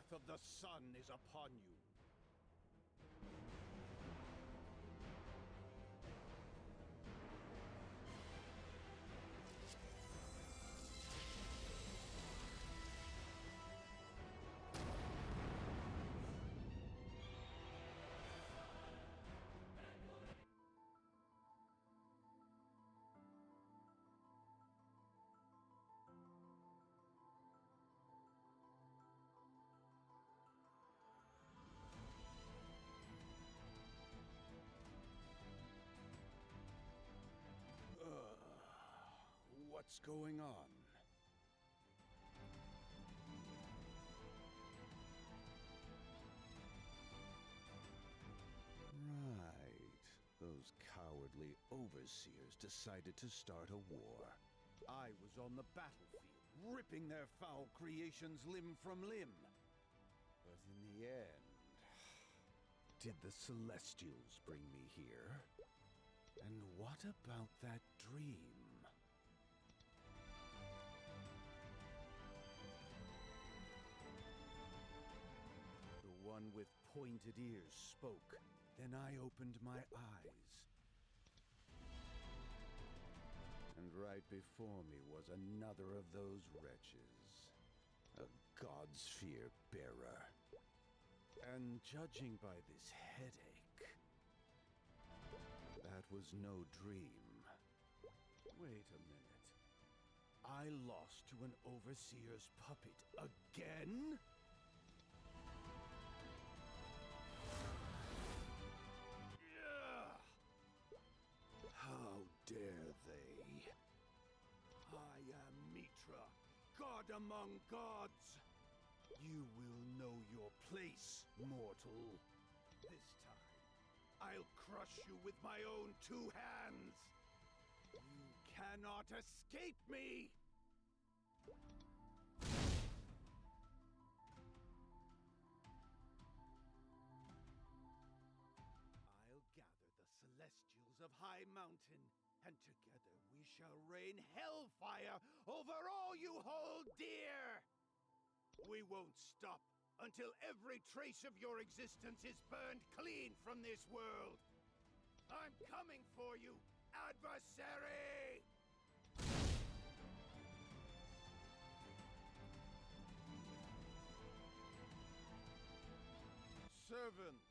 wrath of the sun is upon you. What's going on? Right. Those cowardly overseers decided to start a war. I was on the battlefield, ripping their foul creations limb from limb. But in the end, did the Celestials bring me here? And what about that dream? The one with pointed ears spoke. Then I opened my eyes. And right before me was another of those wretches. A God-sphere bearer. And judging by this headache, that was no dream. Wait a minute. I lost to an overseer's puppet again? How dare they? I am Mitra, God among gods. You will know your place, mortal. This time, I'll crush you with my own 2 hands. You cannot escape me! I'll gather the Celestials of High Mountain, and together we shall rain hellfire over all you hold dear! We won't stop until every trace of your existence is burned clean from this world! I'm coming for you, adversary! Servants,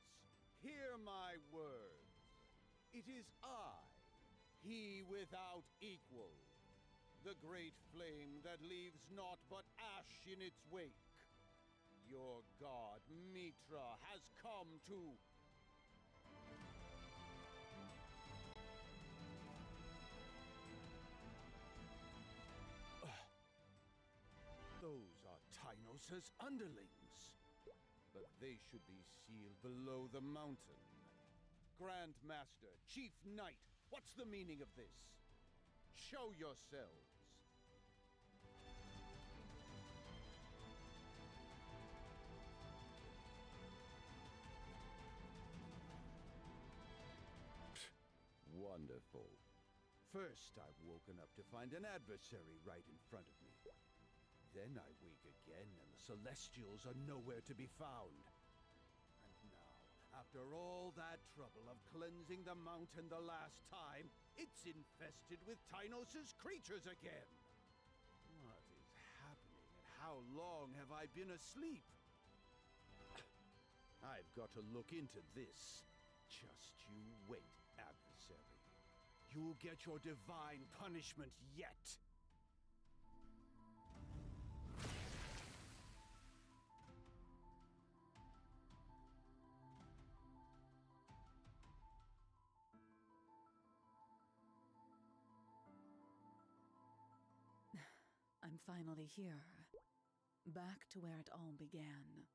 hear my words. It is I, he without equal, the great flame that leaves naught but ash in its wake. Your god, Mitra, has come to... Those are Tynos's underlings. But they should be sealed below the mountain. Grand Master, Chief Knight, what's the meaning of this? Show yourselves. Wonderful. First, I've woken up to find an adversary right in front of me. Then I wake again, and the Celestials are nowhere to be found. And now, after all that trouble of cleansing the mountain the last time, it's infested with Tynos's creatures again. What is happening, and how long have I been asleep? I've got to look into this. Just you wait, adversary. You'll get your divine punishment yet. I'm finally here, back to where it all began.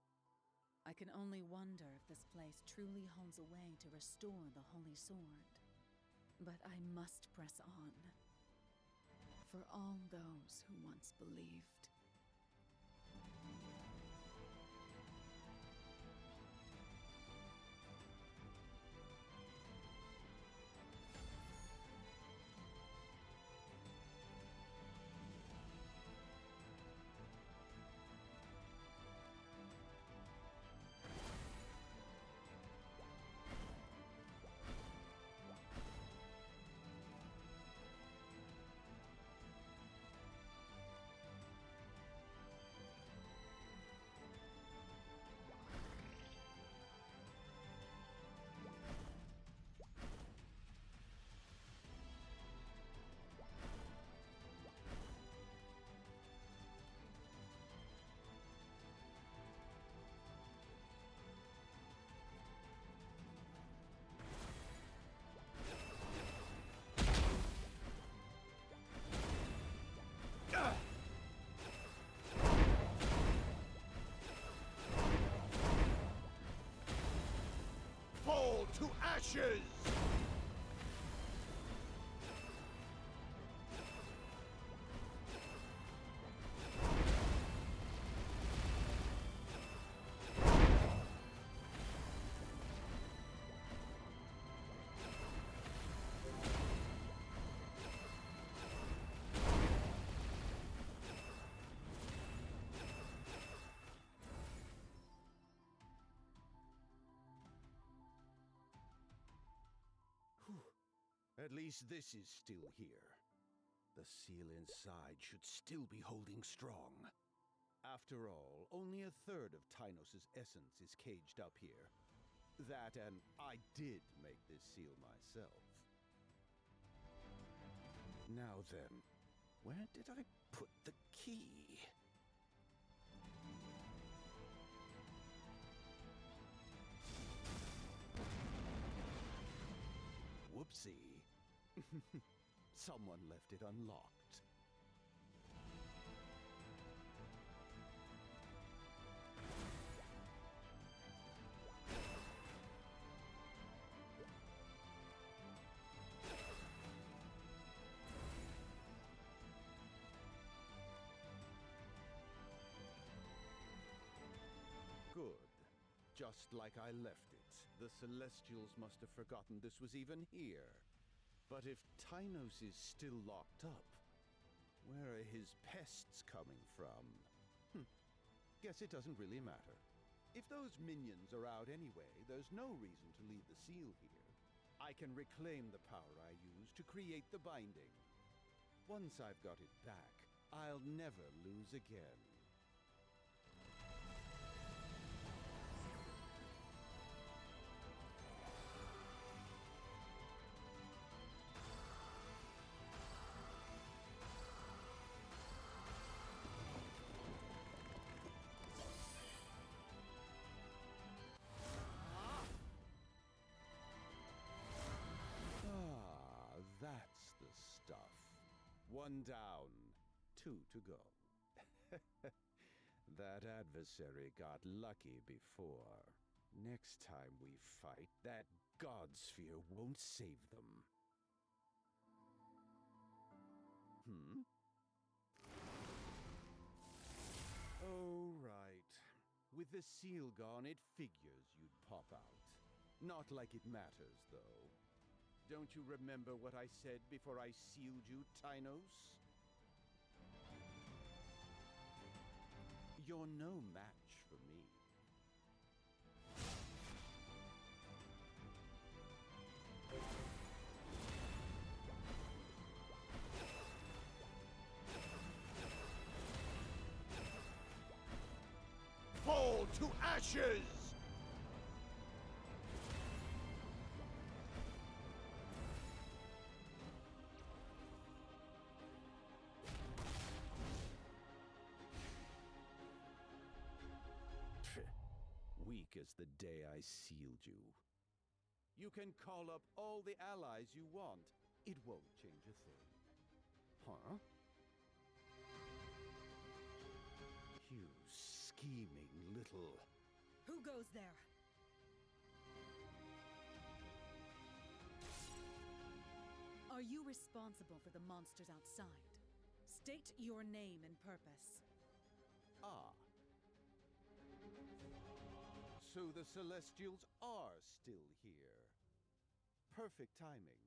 I can only wonder if this place truly holds a way to restore the Holy Sword. But I must press on, for all those who once believed. to ashes! At least this is still here. The seal inside should still be holding strong. After all, only a third of Tynos' essence is caged up here. That, and I did make this seal myself. Now then, where did I put the key? Whoopsie. Someone left it unlocked. Good. Just like I left it. The Celestials must have forgotten this was even here. But if Tynos is still locked up, where are his pests coming from? Guess it doesn't really matter. If those minions are out anyway, there's no reason to leave the seal here. I can reclaim the power I used to create the binding. Once I've got it back, I'll never lose again. That's the stuff. One down, 2 to go. That adversary got lucky before. Next time we fight, that god sphere won't save them. Oh, right. With the seal gone, it figures you'd pop out. Not like it matters, though. Don't you remember what I said before I sealed you, Tynos? You're no match for me. Fall to ashes! Weak as the day I sealed you. You can call up all the allies you want. It won't change a thing. Huh? You scheming little... Who goes there? Are you responsible for the monsters outside? State your name and purpose. Ah. So the Celestials are still here. Perfect timing.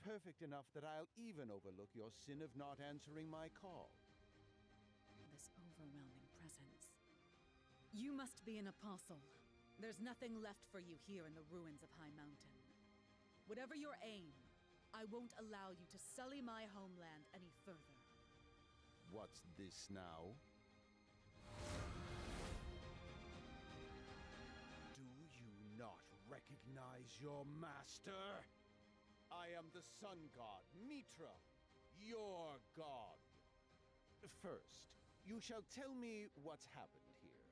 Perfect enough that I'll even overlook your sin of not answering my call. This overwhelming presence. You must be an apostle. There's nothing left for you here in the ruins of High Mountain. Whatever your aim, I won't allow you to sully my homeland any further. What's this now? Not recognize your master? I am the sun god, Mitra, your god. First, you shall tell me what's happened here.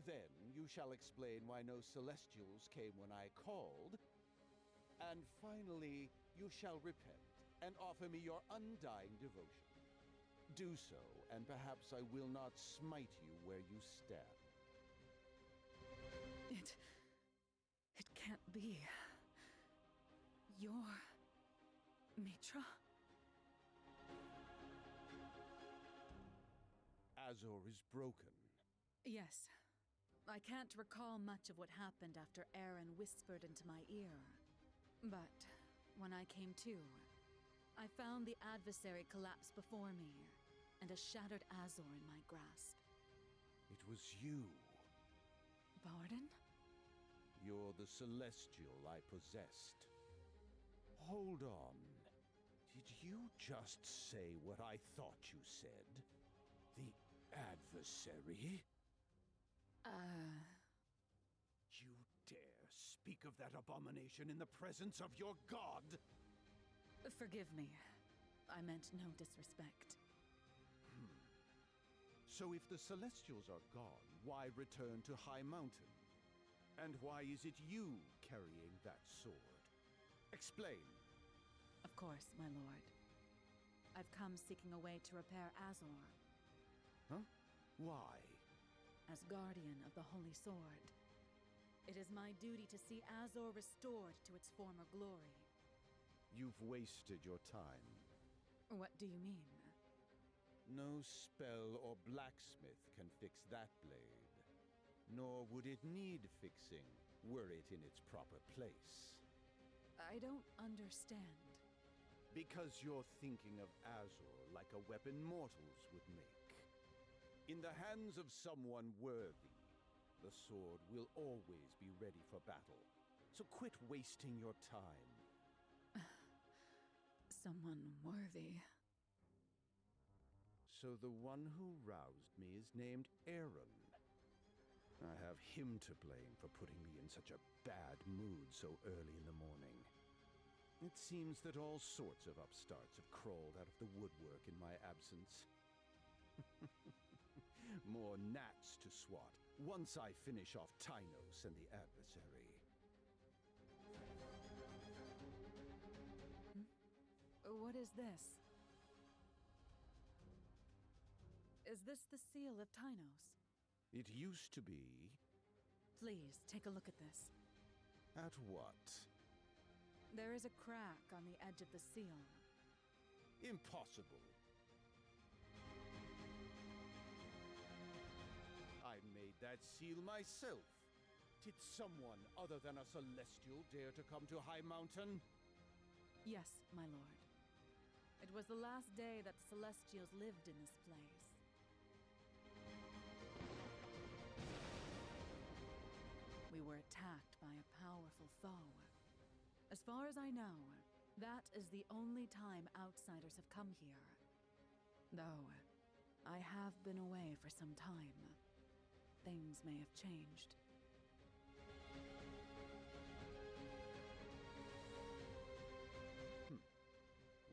Then you shall explain why no Celestials came when I called. And finally, you shall repent and offer me your undying devotion. Do so, and perhaps I will not smite you where you stand. It can't be. You're... Mitra? Azor is broken. Yes. I can't recall much of what happened after Aaron whispered into my ear. But when I came to, I found the adversary collapse before me, and a shattered Azor in my grasp. It was you. Pardon? You're the Celestial I possessed. Hold on. Did you just say what I thought you said? The adversary? You dare speak of that abomination in the presence of your god? Forgive me. I meant no disrespect. So if the Celestials are gone, why return to High Mountain? And why is it you carrying that sword? Explain. Of course, my lord. I've come seeking a way to repair Azor. Huh? Why? As guardian of the Holy Sword, it is my duty to see Azor restored to its former glory. You've wasted your time. What do you mean? No spell or blacksmith can fix that blade. Nor would it need fixing, were it in its proper place. I don't understand. Because you're thinking of Azor like a weapon mortals would make. In the hands of someone worthy, the sword will always be ready for battle. So quit wasting your time. Someone worthy. So the one who roused me is named Aaron. I have him to blame for putting me in such a bad mood so early in the morning. It seems that all sorts of upstarts have crawled out of the woodwork in my absence. More gnats to swat once I finish off Tynos and the adversary. What is this? Is this the seal of Tynos? It used to be. Please, take a look at this. At what? There is a crack on the edge of the seal. Impossible. I made that seal myself. Did someone other than a Celestial dare to come to High Mountain? Yes, my lord. It was the last day that the Celestials lived in this place. We were attacked by a powerful foe. As far as I know, that is the only time outsiders have come here. Though, I have been away for some time. Things may have changed.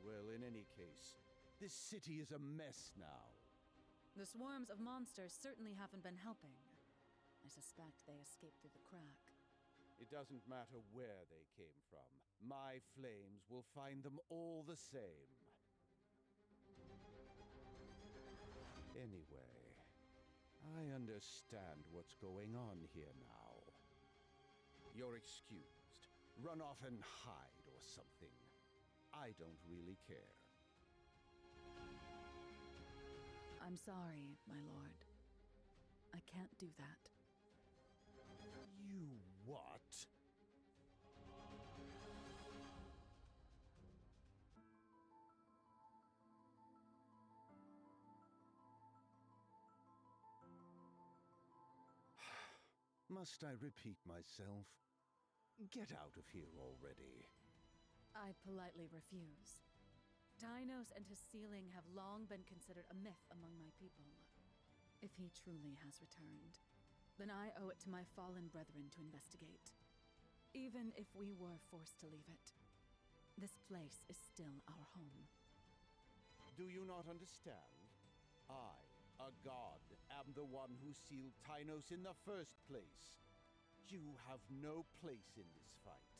Well, in any case, this city is a mess now. The swarms of monsters certainly haven't been helping. I suspect they escaped through the crack. It doesn't matter where they came from. My flames will find them all the same. Anyway, I understand what's going on here now. You're excused. Run off and hide or something. I don't really care. I'm sorry, my lord. I can't do that. You what? Must I repeat myself? Get out of here already. I politely refuse. Tynos and his sealing have long been considered a myth among my people. If he truly has returned, then I owe it to my fallen brethren to investigate. Even if we were forced to leave it, this place is still our home. Do you not understand? I, a god, am the one who sealed Tynos in the first place. You have no place in this fight.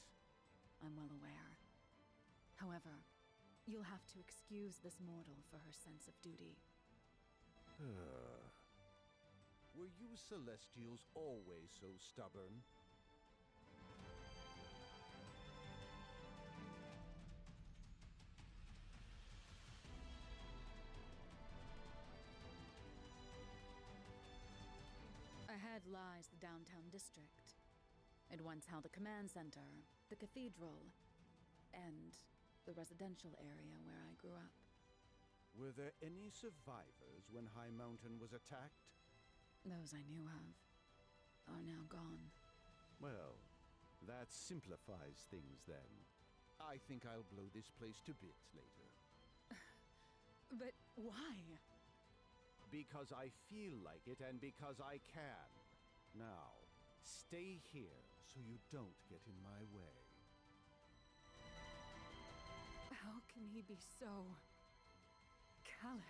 I'm well aware. However, you'll have to excuse this mortal for her sense of duty. Were you Celestials always so stubborn? Instead lies the downtown district. It once held the command center, the cathedral, and the residential area where I grew up. Were there any survivors when High Mountain was attacked? Those I knew of are now gone. Well, that simplifies things then. I think I'll blow this place to bits later. But why? Because I feel like it and because I can. Now, stay here so you don't get in my way. How can he be so callous?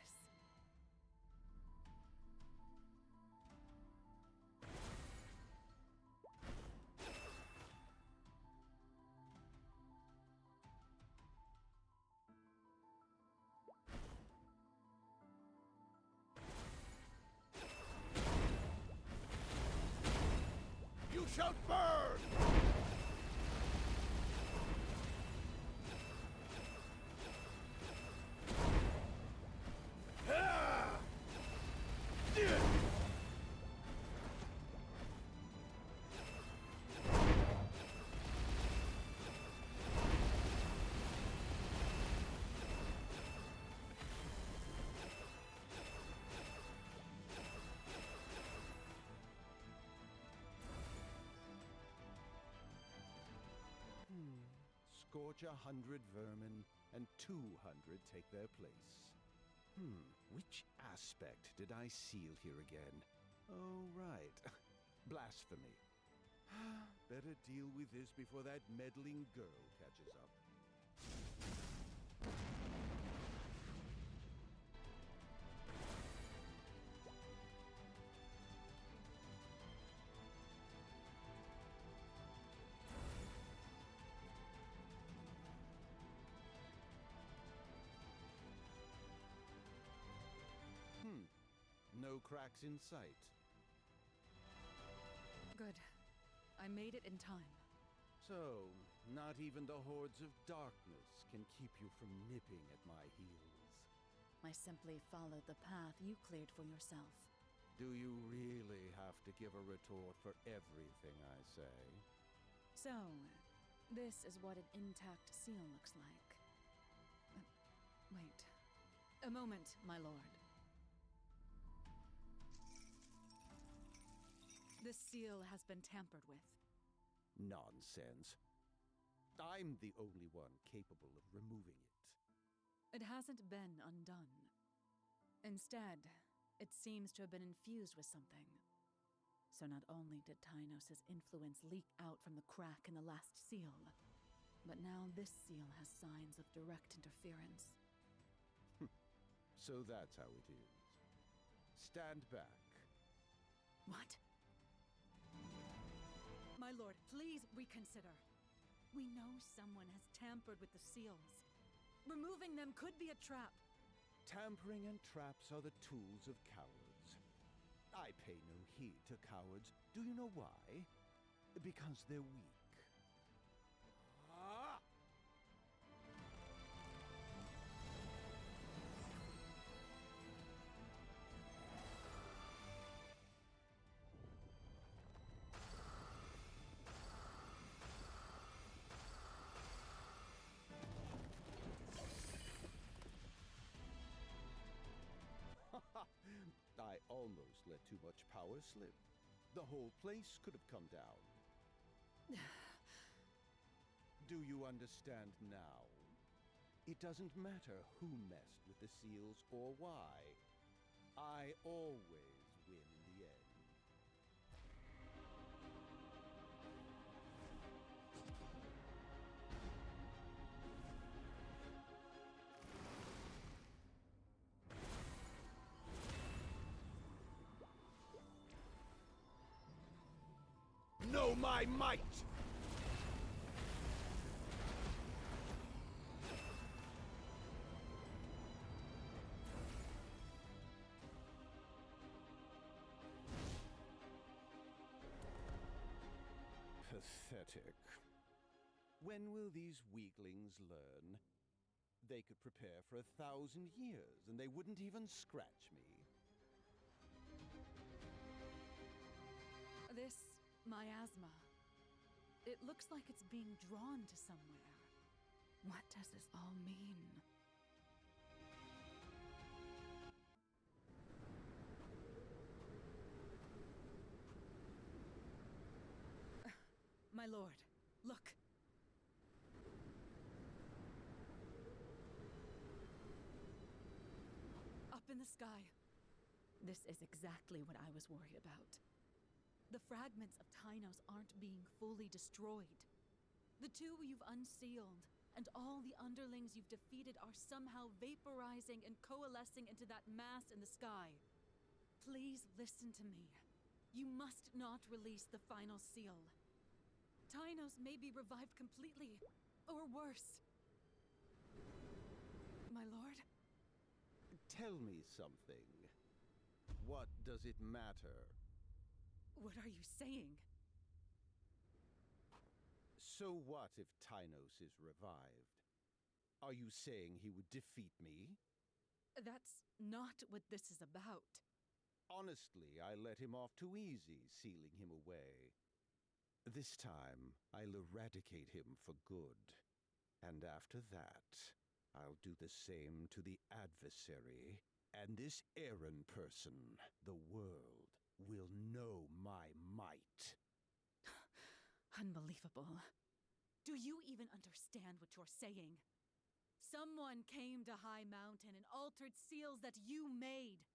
You shall burn! Scorch 100 vermin, and 200 take their place. Which aspect did I seal here again? Oh, right. Blasphemy. Better deal with this before that meddling girl catches up. No cracks in sight. Good. I made it in time. So, not even the hordes of darkness can keep you from nipping at my heels. I simply followed the path you cleared for yourself. Do you really have to give a retort for everything I say? So, this is what an intact seal looks like. Wait. A moment, my lord. This seal has been tampered with. Nonsense. I'm the only one capable of removing it. It hasn't been undone. Instead, it seems to have been infused with something. So not only did Tynos' influence leak out from the crack in the last seal, but now this seal has signs of direct interference. So that's how it is. Stand back. What? My lord, please reconsider. We know someone has tampered with the seals. Removing them could be a trap. Tampering and traps are the tools of cowards. I pay no heed to cowards. Do you know why? Because they're weak. Ah! I almost let too much power slip. The whole place could have come down. Do you understand now? It doesn't matter who messed with the seals or why. I always win in the end. Know my might! Pathetic. When will these weaklings learn? They could prepare for 1,000 years, and they wouldn't even scratch me. This miasma, it looks like it's being drawn to somewhere. What does this all mean? My lord, look. Up in the sky. This is exactly what I was worried about. The fragments of Tynos aren't being fully destroyed. The two you've unsealed, and all the underlings you've defeated are somehow vaporizing and coalescing into that mass in the sky. Please listen to me. You must not release the final seal. Tynos may be revived completely, or worse. My lord? Tell me something. What does it matter? What are you saying? So what if Tynos is revived? Are you saying he would defeat me? That's not what this is about. Honestly, I let him off too easy, sealing him away. This time, I'll eradicate him for good. And after that, I'll do the same to the adversary. And this errand person, the world, will know my might. Unbelievable. Do you even understand what you're saying? Someone came to High Mountain and altered seals that you made.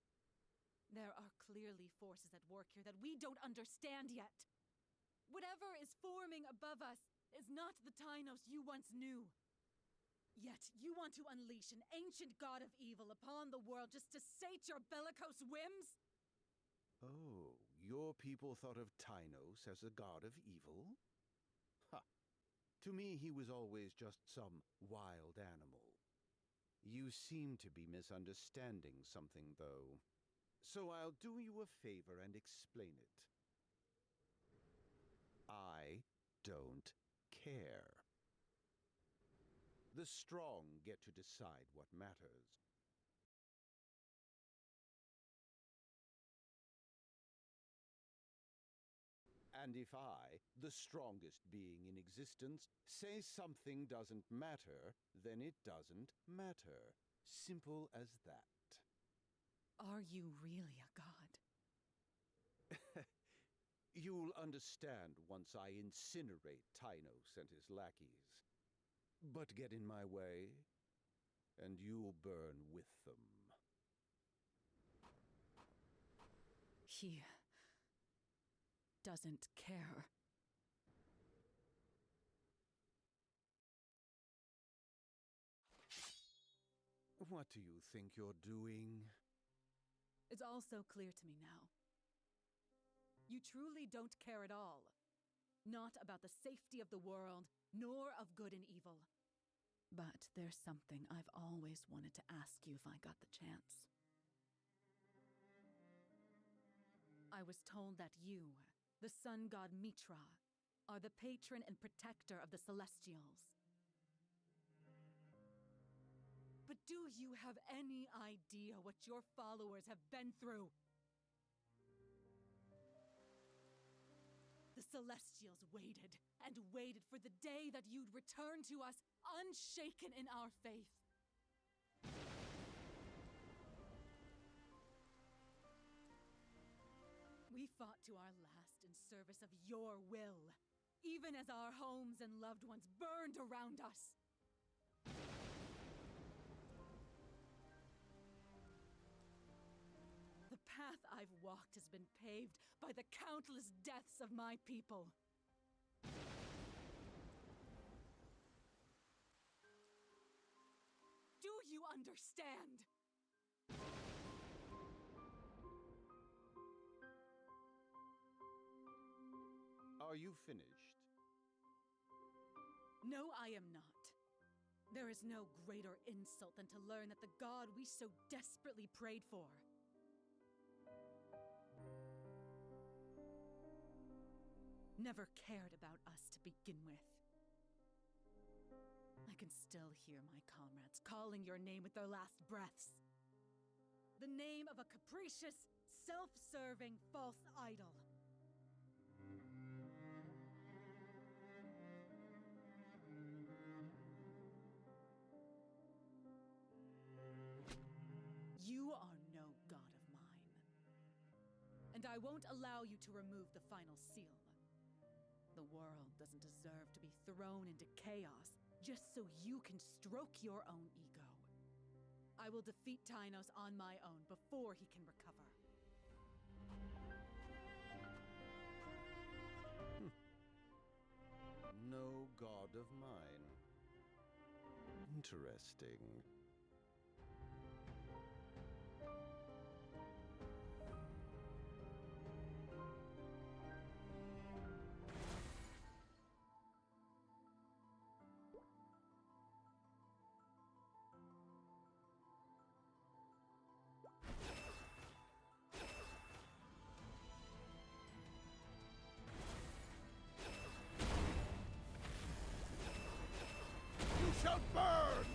There are clearly forces at work here that we don't understand yet. Whatever is forming above us is not the Tynos you once knew. Yet you want to unleash an ancient god of evil upon the world just to sate your bellicose whims? Oh, your people thought of Tynos as a god of evil? Ha! To me, he was always just some wild animal. You seem to be misunderstanding something, though. So I'll do you a favor and explain it. I don't care. The strong get to decide what matters. And if I, the strongest being in existence, say something doesn't matter, then it doesn't matter. Simple as that. Are you really a god? You'll understand once I incinerate Tynos and his lackeys. But get in my way, and you'll burn with them. He doesn't care. What do you think you're doing? It's all so clear to me now. You truly don't care at all. Not about the safety of the world, nor of good and evil. But there's something I've always wanted to ask you if I got the chance. I was told that you, the sun god Mitra, are the patron and protector of the Celestials. But do you have any idea what your followers have been through? The Celestials waited and waited for the day that you'd return to us unshaken in our faith. We fought to our last in service of your will, even as our homes and loved ones burned around us. The path I've walked has been paved by the countless deaths of my people. Do you understand? Are you finished? No, I am not. There is no greater insult than to learn that the god we so desperately prayed for never cared about us to begin with. I can still hear my comrades calling your name with their last breaths. The name of a capricious, self-serving false idol. And I won't allow you to remove the final seal. The world doesn't deserve to be thrown into chaos just so you can stroke your own ego. I will defeat Tynos on my own before he can recover. No god of mine. Interesting. You shall burn!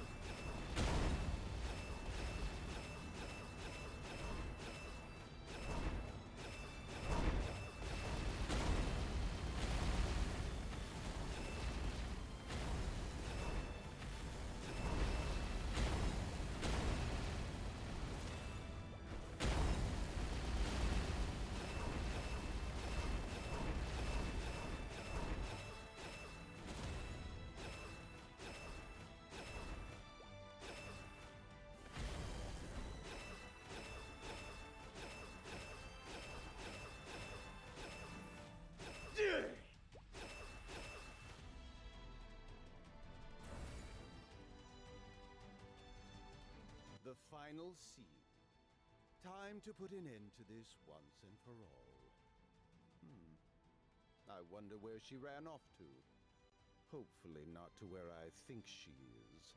The final seal. Time to put an end to this once and for all. I wonder where she ran off to. Hopefully not to where I think she is.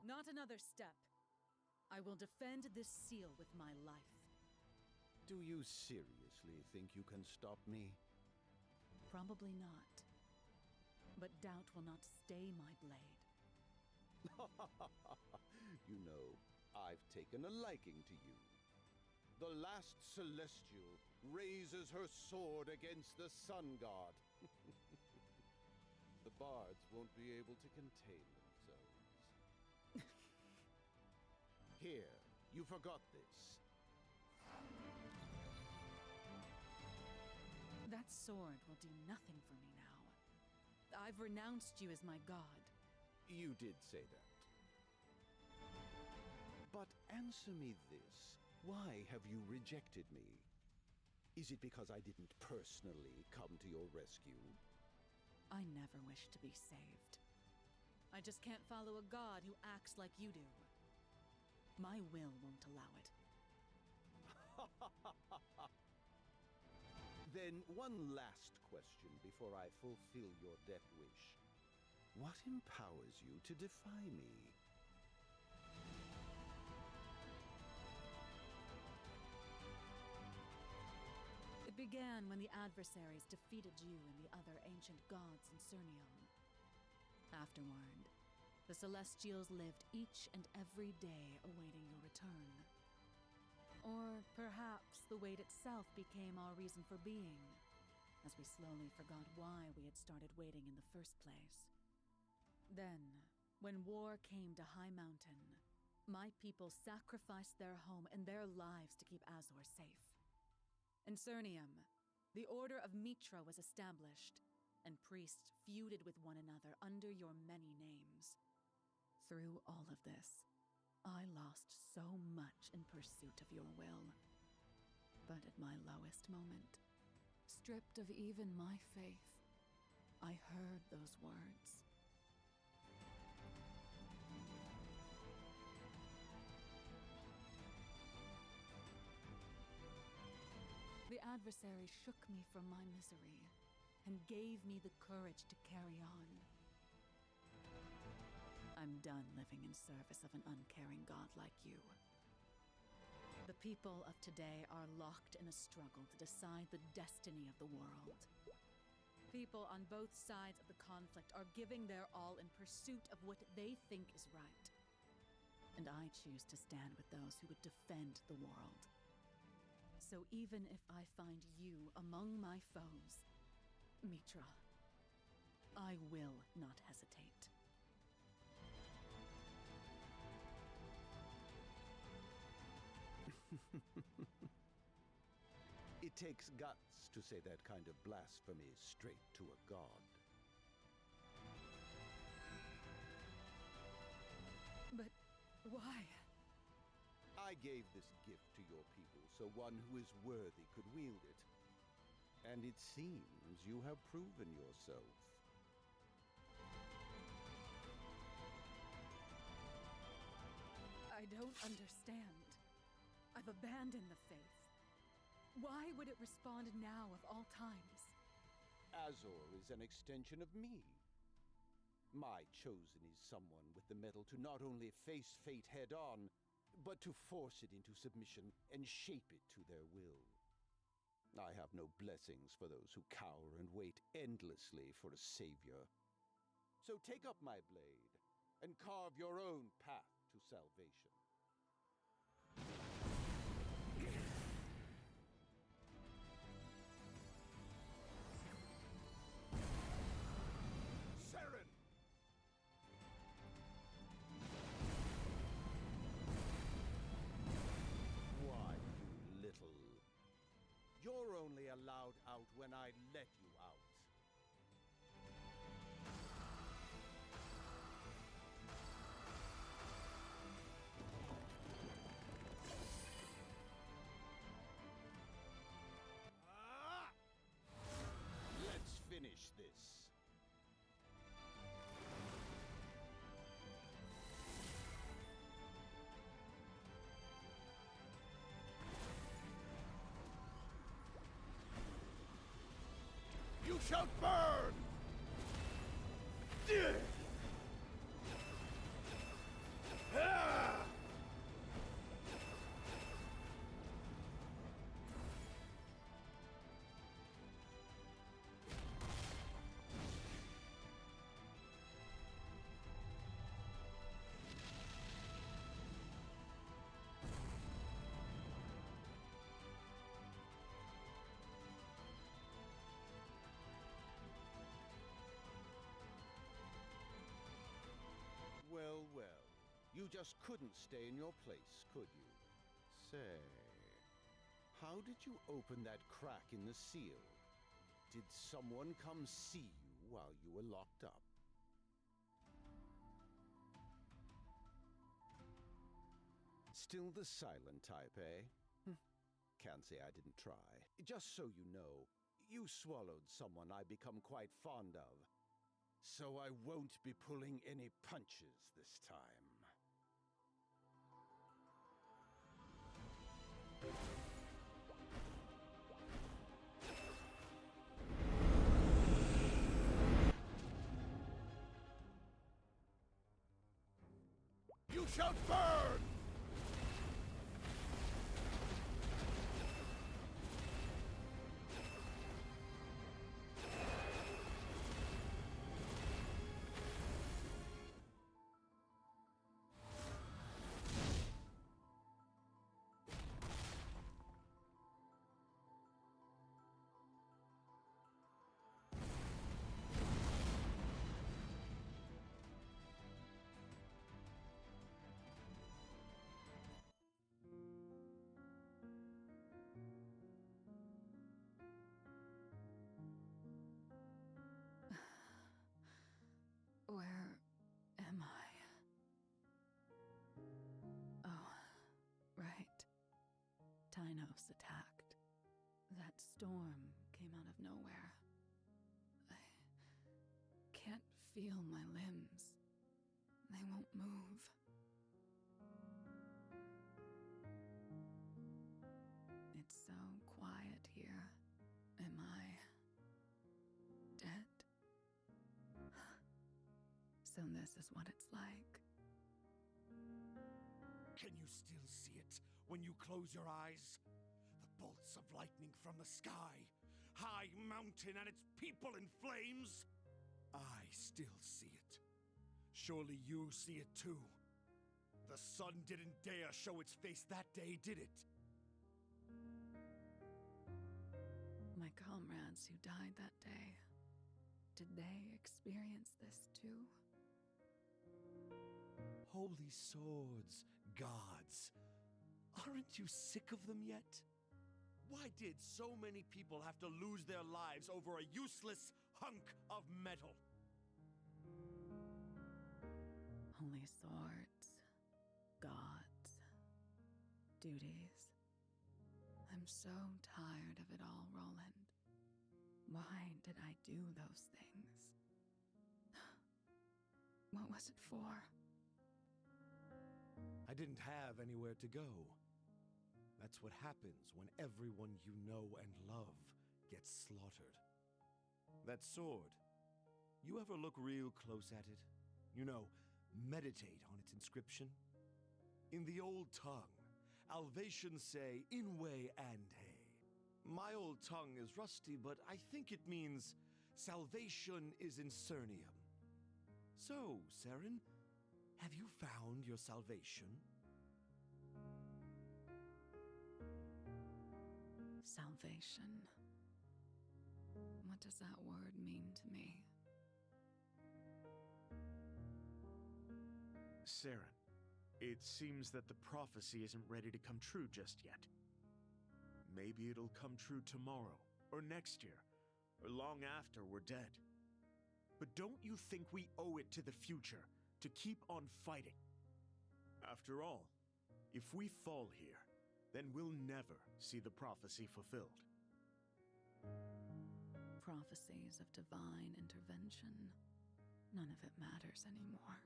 Not another step. I will defend this seal with my life. Do you seriously think you can stop me? Probably not. But doubt will not stay my blade. You know, I've taken a liking to you. The last Celestial raises her sword against the Sun God. The bards won't be able to contain themselves. Here, you forgot this. That sword will do nothing for me now. I've renounced you as my god. You did say that. But answer me this. Why have you rejected me? Is it because I didn't personally come to your rescue? I never wish to be saved. I just can't follow a god who acts like you do. My will won't allow it. Then one last question before I fulfill your death wish. What empowers you to defy me? It began when the adversaries defeated you and the other ancient gods in Cernium. Afterward, the Celestials lived each and every day awaiting your return. Or perhaps the wait itself became our reason for being, as we slowly forgot why we had started waiting in the first place. Then, when war came to High Mountain, my people sacrificed their home and their lives to keep Azor safe. In Cernium, the Order of Mitra was established, and priests feuded with one another under your many names. Through all of this, I lost so much in pursuit of your will. But at my lowest moment, stripped of even my faith, I heard those words. adversary shook me from my misery and gave me the courage to carry on. I'm done living in service of an uncaring god like you. The people of today are locked in a struggle to decide the destiny of the world. People on both sides of the conflict are giving their all in pursuit of what they think is right. And I choose to stand with those who would defend the world. So even if I find you among my foes, Mitra, I will not hesitate. It takes guts to say that kind of blasphemy straight to a god. But why? I gave this gift to your people so one who is worthy could wield it. And it seems you have proven yourself. I don't understand. I've abandoned the faith. Why would it respond now of all times? Azor is an extension of me. My chosen is someone with the mettle to not only face fate head-on, but to force it into submission and shape it to their will. I have no blessings for those who cower and wait endlessly for a savior. So take up my blade and carve your own path to salvation. Saren! Why, you little... You're only allowed out when I let you out. Let's finish this. You shall burn! Well, well. You just couldn't stay in your place, could you? Say, how did you open that crack in the seal? Did someone come see you while you were locked up? Still the silent type, eh? Can't say I didn't try. Just so you know, you swallowed someone I become quite fond of. So I won't be pulling any punches this time. You shall burn! Where am I? Oh, right. Tynos attacked. That storm came out of nowhere. I can't feel my limbs. They won't move. It's so quiet here. So this is what it's like. Can you still see it when you close your eyes? The bolts of lightning from the sky, high mountain and its people in flames? I still see it. Surely you see it too. The sun didn't dare show its face that day, did it? My comrades who died that day, did they experience this too? Holy swords, gods. Aren't you sick of them yet? Why did so many people have to lose their lives over a useless hunk of metal? Holy swords, gods, duties. I'm so tired of it all, Roland. Why did I do those things? What was it for? I didn't have anywhere to go. That's what happens when everyone you know and love gets slaughtered. That sword, you ever look real close at it? You know, meditate on its inscription? In the old tongue, Alvatians say, Inwe ande. My old tongue is rusty, but I think it means salvation is in Cernium. So, Seren, have you found your salvation? Salvation. What does that word mean to me? Seren, it seems that the prophecy isn't ready to come true just yet. Maybe it'll come true tomorrow, or next year, or long after we're dead. But don't you think we owe it to the future to keep on fighting? After all, if we fall here, then we'll never see the prophecy fulfilled. Prophecies of divine intervention. None of it matters anymore.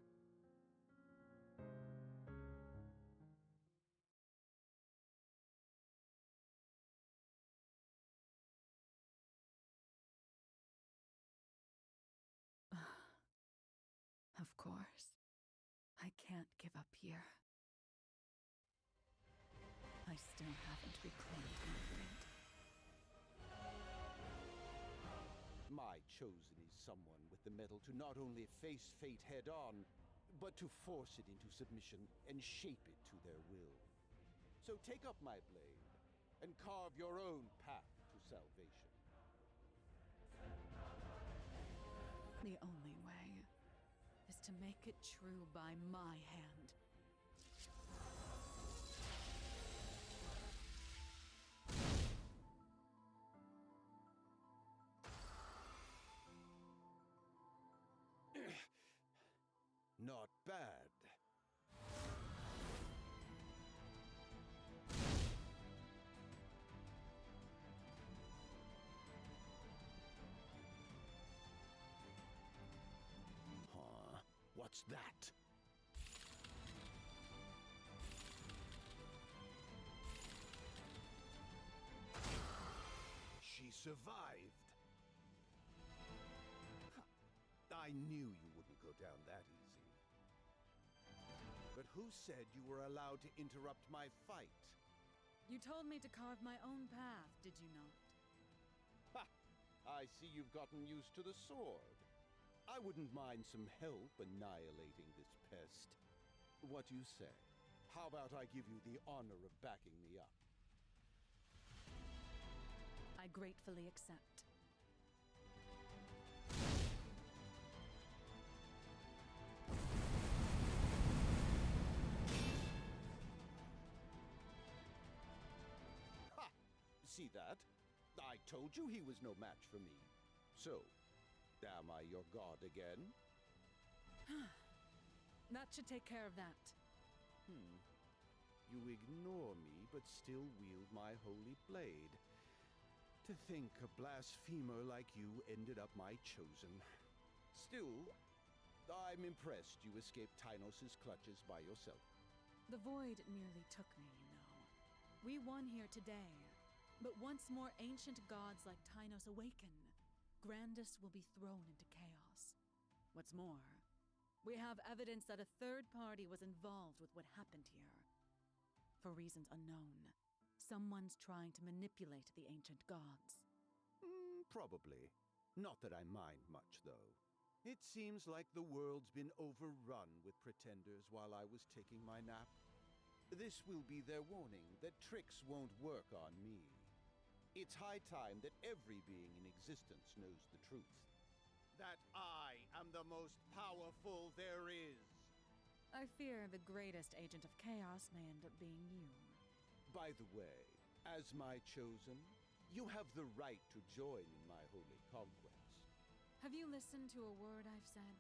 Of course. I can't give up here. I still haven't reclaimed my fate. My chosen is someone with the mettle to not only face fate head-on, but to force it into submission and shape it to their will. So take up my blade and carve your own path to salvation. The only way is to make it true by my hand. Not bad. Huh? What's that? She survived. I knew you wouldn't go down that easy. But who said you were allowed to interrupt my fight? You told me to carve my own path, did you not? Ha! I see you've gotten used to the sword. I wouldn't mind some help annihilating this pest. What do you say? How about I give you the honor of backing me up? I gratefully accept. Ha! See that? I told you he was no match for me. So, am I your god again? That should take care of that. You ignore me, but still wield my holy blade. To think a blasphemer like you ended up my chosen. Still, I'm impressed you escaped Tynos' clutches by yourself. The void nearly took me, you know. We won here today, but once more ancient gods like Tynos awaken, Grandis will be thrown into chaos. What's more, We have evidence that a third party was involved with what happened here. For reasons unknown, someone's trying to manipulate the ancient gods. Probably. Not that I mind much, though. It seems like the world's been overrun with pretenders while I was taking my nap. This will be their warning that tricks won't work on me. It's high time that every being in existence knows the truth. That I am the most powerful there is. I fear the greatest agent of chaos may end up being you. By the way, as my chosen, you have the right to join in my holy conquest. Have you listened to a word I've said?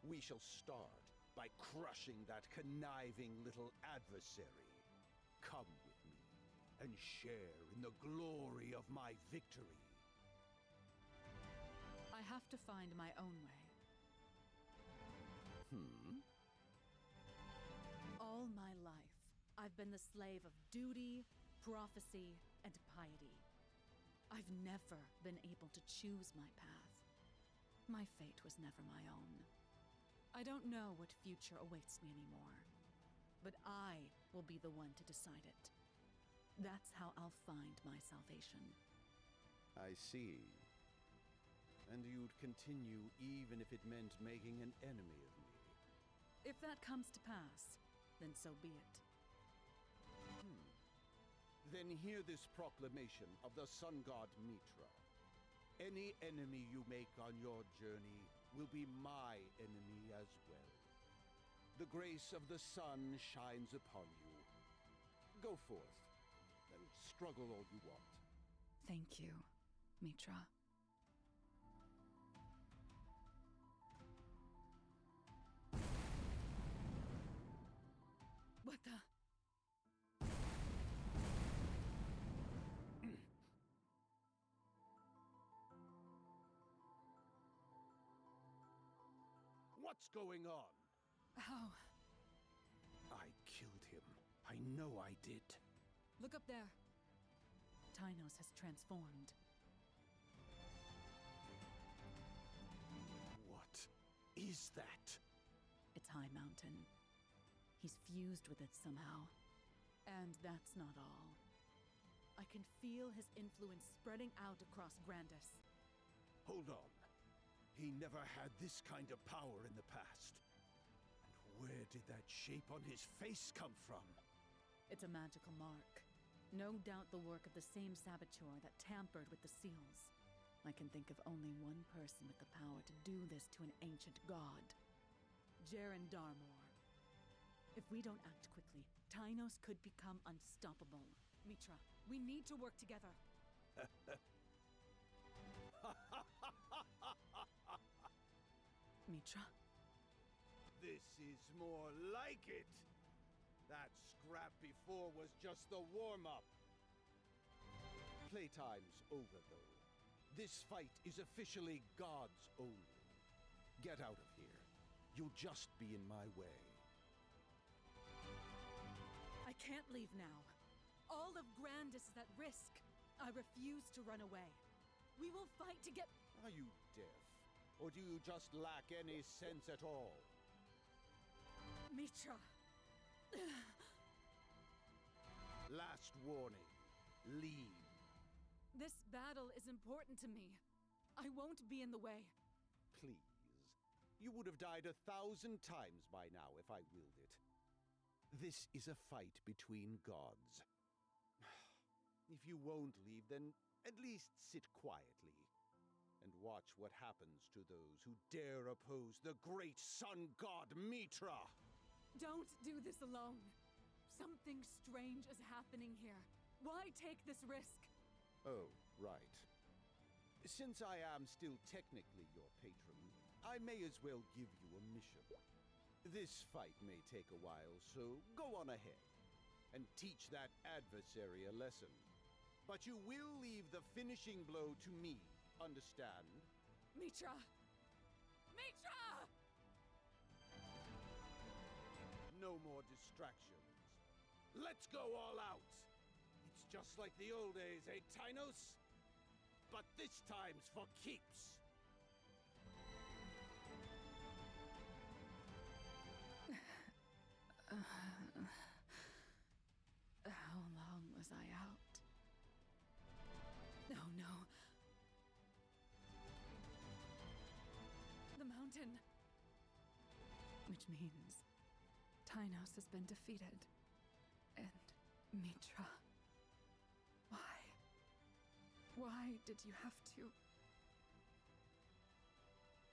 We shall start by crushing that conniving little adversary. Come with me and share in the glory of my victory. I have to find my own way. All my life, I've been the slave of duty, prophecy, and piety. I've never been able to choose my path. My fate was never my own. I don't know what future awaits me anymore, but I will be the one to decide it. That's how I'll find my salvation. I see. And you'd continue even if it meant making an enemy of me. If that comes to pass, then so be it. Then hear this proclamation of the sun god Mitra. Any enemy you make on your journey will be my enemy as well. The grace of the sun shines upon you. Go forth, and struggle all you want. Thank you, Mitra. What the? What's going on? How? I killed him. I know I did. Look up there. Tynos has transformed. What is that? It's High Mountain. He's fused with it somehow. And that's not all. I can feel his influence spreading out across Grandis. Hold on. He never had this kind of power in the past. And where did that shape on his face come from? It's a magical mark. No doubt the work of the same saboteur that tampered with the seals. I can think of only one person with the power to do this to an ancient god. Jaren Darmor. If we don't act quickly, Tynos could become unstoppable. Mitra, we need to work together. Mitra? This is more like it. That scrap before was just the warm-up. Playtime's over, though. This fight is officially God's only. Get out of here. You'll just be in my way. I can't leave now. All of Grandis is at risk. I refuse to run away. We will fight to get... Are you deaf? Or do you just lack any sense at all? Mitra! Last warning. Leave. This battle is important to me. I won't be in the way. Please. You would have died 1,000 times by now if I willed it. This is a fight between gods. If you won't leave, then at least sit quietly and watch what happens to those who dare oppose the great sun god Mitra! Don't do this alone. Something strange is happening here. Why take this risk? Oh, right. Since I am still technically your patron, I may as well give you a mission. This fight may take a while, so go on ahead and teach that adversary a lesson. But you will leave the finishing blow to me, understand? Mitra! Mitra! No more distractions. Let's go all out! It's just like the old days, eh, Tynos? But this time's for keeps! was I out? Oh no. The mountain! Which means Tynos has been defeated. And Mitra. Why? Why did you have to?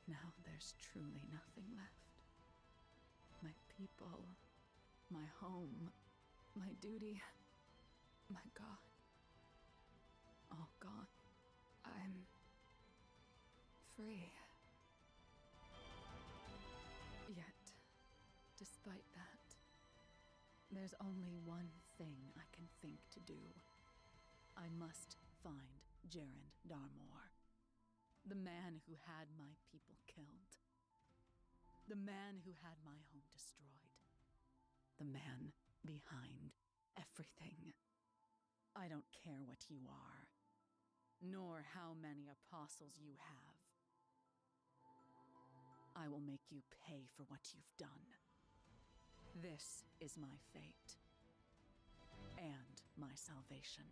Now there's truly nothing left. My people, my home, my duty, my God. All gone. I'm free. Yet, despite that, there's only one thing I can think to do. I must find Jarend Darmor. The man who had my people killed. The man who had my home destroyed. The man behind everything. I don't care what you are, nor how many apostles you have. I will make you pay for what you've done. This is my fate. And my salvation.